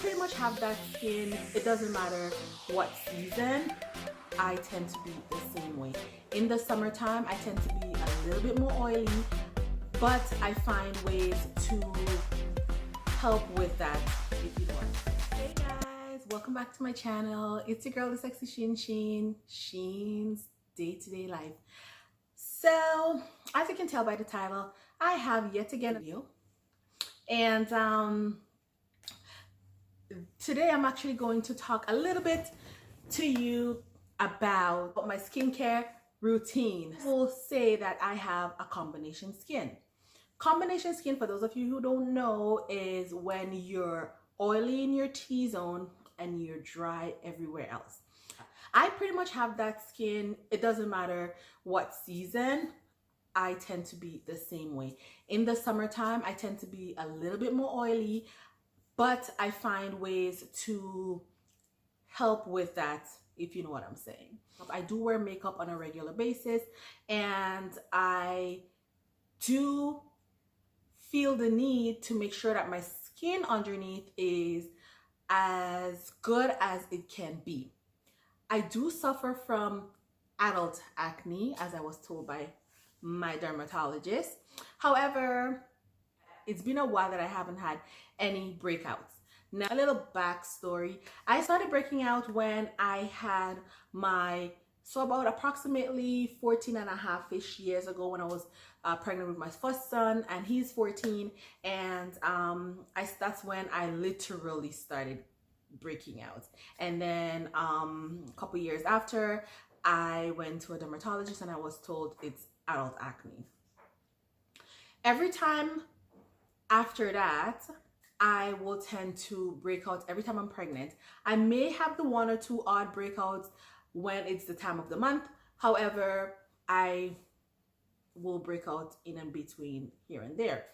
pretty much have that skin. It doesn't matter what season. I tend to be the same way. In the summertime, I tend to be a little bit more oily, but I find ways to help with that, if you want. Hey guys, welcome back to my channel. It's your girl, the sexy Sheen's day-to-day life. So, as you can tell by the title, I have yet again a video. And today I'm actually going to talk a little bit to you about my skincare routine. I will say that I have a combination skin. Combination skin, for those of you who don't know, is when you're oily in your T-zone and you're dry everywhere else. I pretty much have that skin. It doesn't matter what season. I tend to be the same way. In the summertime, I tend to be a little bit more oily, but I find ways to help with that, if you know what I'm saying. I do wear makeup on a regular basis, and I do feel the need to make sure that my skin underneath is as good as it can be. I do suffer from adult acne, as I was told by my dermatologist. However, it's been a while that I haven't had any breakouts. Now, a little backstory. I started breaking out when I had about approximately 14 and a half-ish years ago, when I was pregnant with my first son, and he's 14, and that's when I literally started breaking out. And then a couple years after, I went to a dermatologist and I was told it's adult acne. Every time after that, I will tend to break out every time I'm pregnant. I may have the one or two odd breakouts when it's the time of the month. However, I will break out in and between here and there.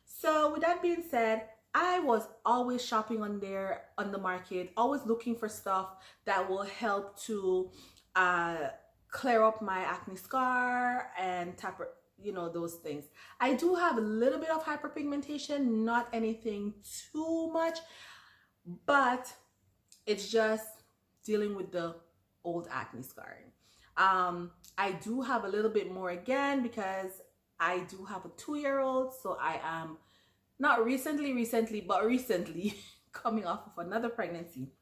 So with that being said, I was always shopping on the market, always looking for stuff that will help to clear up my acne scar and those things. I do have a little bit of hyperpigmentation, not anything too much, but it's just dealing with the old acne scarring. I do have a little bit more again because I do have a 2-year-old, so I am not recently coming off of another pregnancy.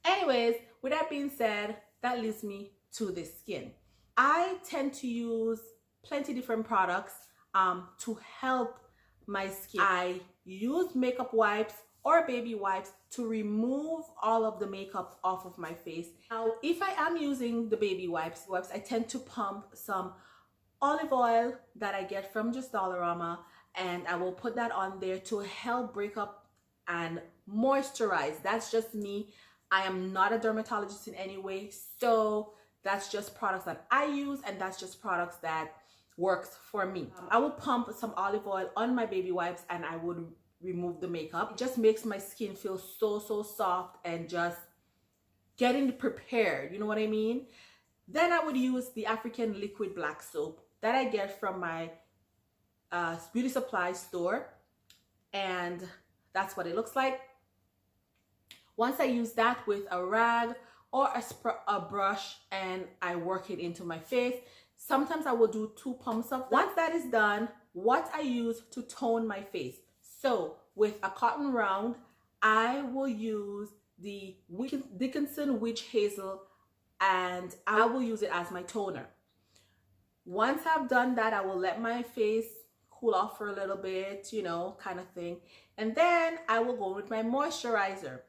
Anyways, with that being said, that leads me to the skin. I tend to use plenty different products to help my skin. I use makeup wipes or baby wipes to remove all of the makeup off of my face. Now, if I am using the baby wipes, I tend to pump some olive oil that I get from just Dollarama, and I will put that on there to help break up and moisturize. That's just me. I am not a dermatologist in any way, so that's just products that I use, and that's just products that works for me. I will pump some olive oil on my baby wipes and I would remove the makeup. It just makes my skin feel so soft and just getting prepared, you know what I mean? Then I would use the African liquid black soap that I get from my beauty supply store, and that's what it looks like. Once I use that with a rag or a brush and I work it into my face, sometimes I will do 2 pumps of that. Once that is done, what I use to tone my face. So with a cotton round, I will use the Dickinson'S Witch Hazel, and I will use it as my toner. Once I've done that, I will let my face cool off for a little bit, kind of thing. And then I will go with my moisturizer.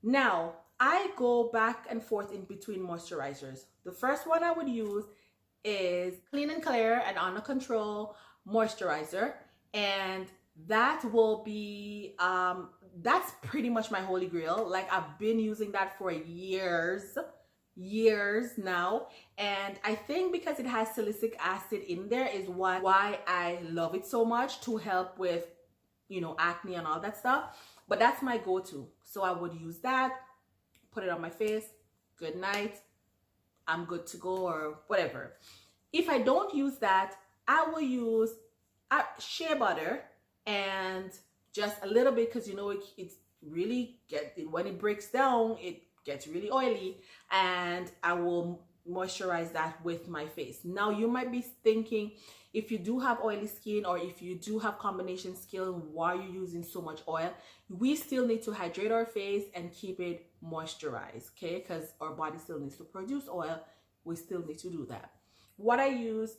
Now, I go back and forth in between moisturizers. The first one I would use is Clean and Clear and Under Control moisturizer, and that will be that's pretty much my holy grail. Like, I've been using that for years now, and I think because it has salicylic acid in there is why I love it so much, to help with acne and all that stuff. But that's my go-to, so I would use that, put it on my face, good night, I'm good to go, or whatever. If I don't use that, I will use shea butter and just a little bit, because it's really when it breaks down, it gets really oily, and I will moisturize that with my face. Now you might be thinking, if you do have oily skin or if you do have combination skin, why are you using so much oil? We still need to hydrate our face and keep it moisturized, okay? Because our body still needs to produce oil. We still need to do that. What I use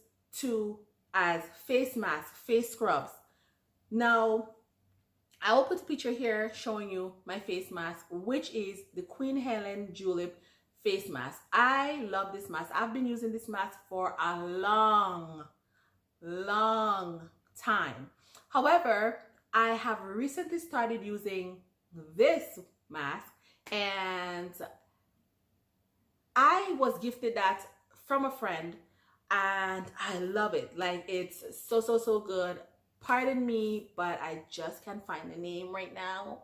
as face mask, face scrubs. Now I will put a picture here showing you my face mask, which is the Queen Helene Julep face mask. I love this mask. I've been using this mask for a long time. However, I have recently started using this mask, and I was gifted that from a friend, and I love it. Like, it's so good. Pardon me, but I just can't find the name right now.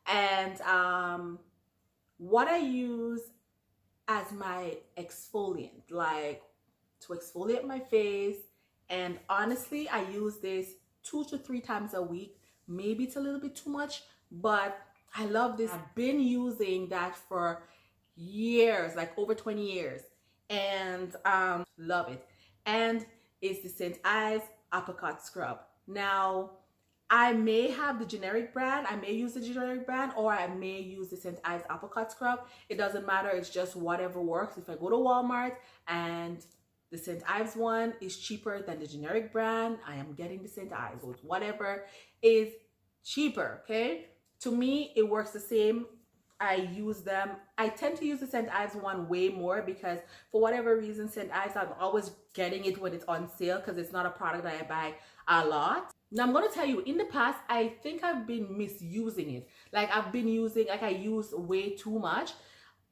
And what I use as my exfoliant, like to exfoliate my face, and honestly, I use this 2 to 3 times a week. Maybe it's a little bit too much, but I love this. I've been using that for years, like over 20 years, and love it. And it's the ST.IVES Apricot scrub. Now, I may have the generic brand, I may use the generic brand, or I may use the ST.IVES Apricot scrub. It doesn't matter, it's just whatever works. If I go to Walmart and the ST.IVES one is cheaper than the generic brand, I am getting the ST.IVES. So whatever is cheaper, okay? To me, it works the same. I use them. I tend to use the ST.IVES one way more because for whatever reason, ST.IVES, I'm always getting it when it's on sale because it's not a product that I buy a lot. Now, I'm going to tell you, in the past, I think I've been misusing it. Like, I used way too much.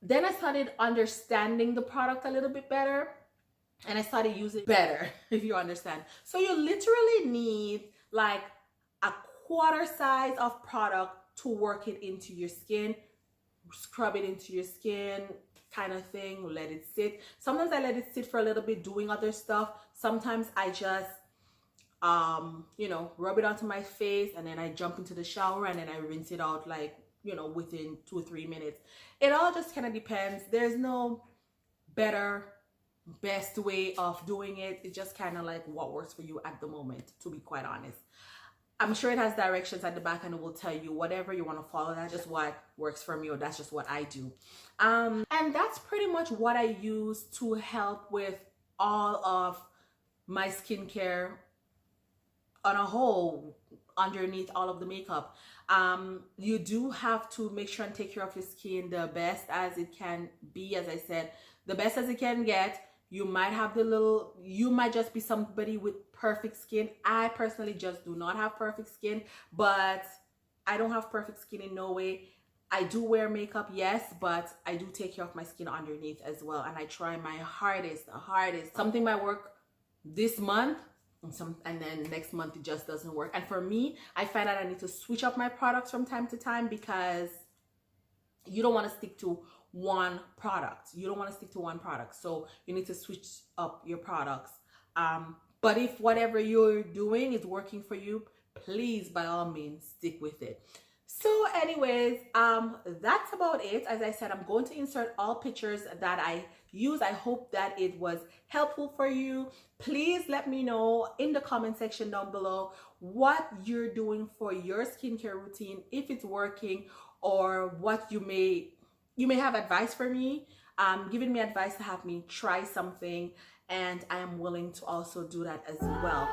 Then I started understanding the product a little bit better, and I started using it better, if you understand. So you literally need like a quarter size of product to work it into your skin, scrub it into your skin kind of thing, let it sit. Sometimes I let it sit for a little bit doing other stuff. Sometimes I just you know, rub it onto my face, and then I jump into the shower, and then I rinse it out, like, you know, within 2 or 3 minutes. It all just kind of depends. There's no best way of doing it. It's just kind of like what works for you at the moment, to be quite honest. I'm sure it has directions at the back, and it will tell you whatever you want to follow. That's just what works for me, or that's just what I do. And that's pretty much what I use to help with all of my skincare on a whole, underneath all of the makeup. You do have to make sure and take care of your skin the best as it can be. As I said, the best as it can get. You might have you might just be somebody with perfect skin. I personally just do not have perfect skin, but I don't have perfect skin in no way. I do wear makeup, yes, but I do take care of my skin underneath as well, and I try my hardest. Something might work this month, and then next month it just doesn't work. And for me, I find that I need to switch up my products from time to time, because you don't want to stick to one product. So you need to switch up your products. But if whatever you're doing is working for you, please, by all means, stick with it. So anyways, that's about it. As I said, I'm going to insert all pictures that I use. I hope that it was helpful for you. Please let me know in the comment section down below what you're doing for your skincare routine, if it's working, or what you may have advice for me, giving me advice to have me try something, and I am willing to also do that as well.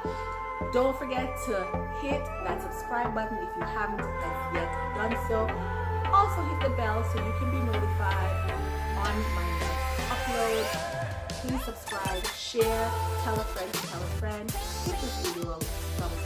Don't forget to hit that subscribe button if you haven't as yet done so. Also hit the bell so you can be notified on my next upload. Please subscribe, share, tell a friend to tell a friend. Give this video a thumbs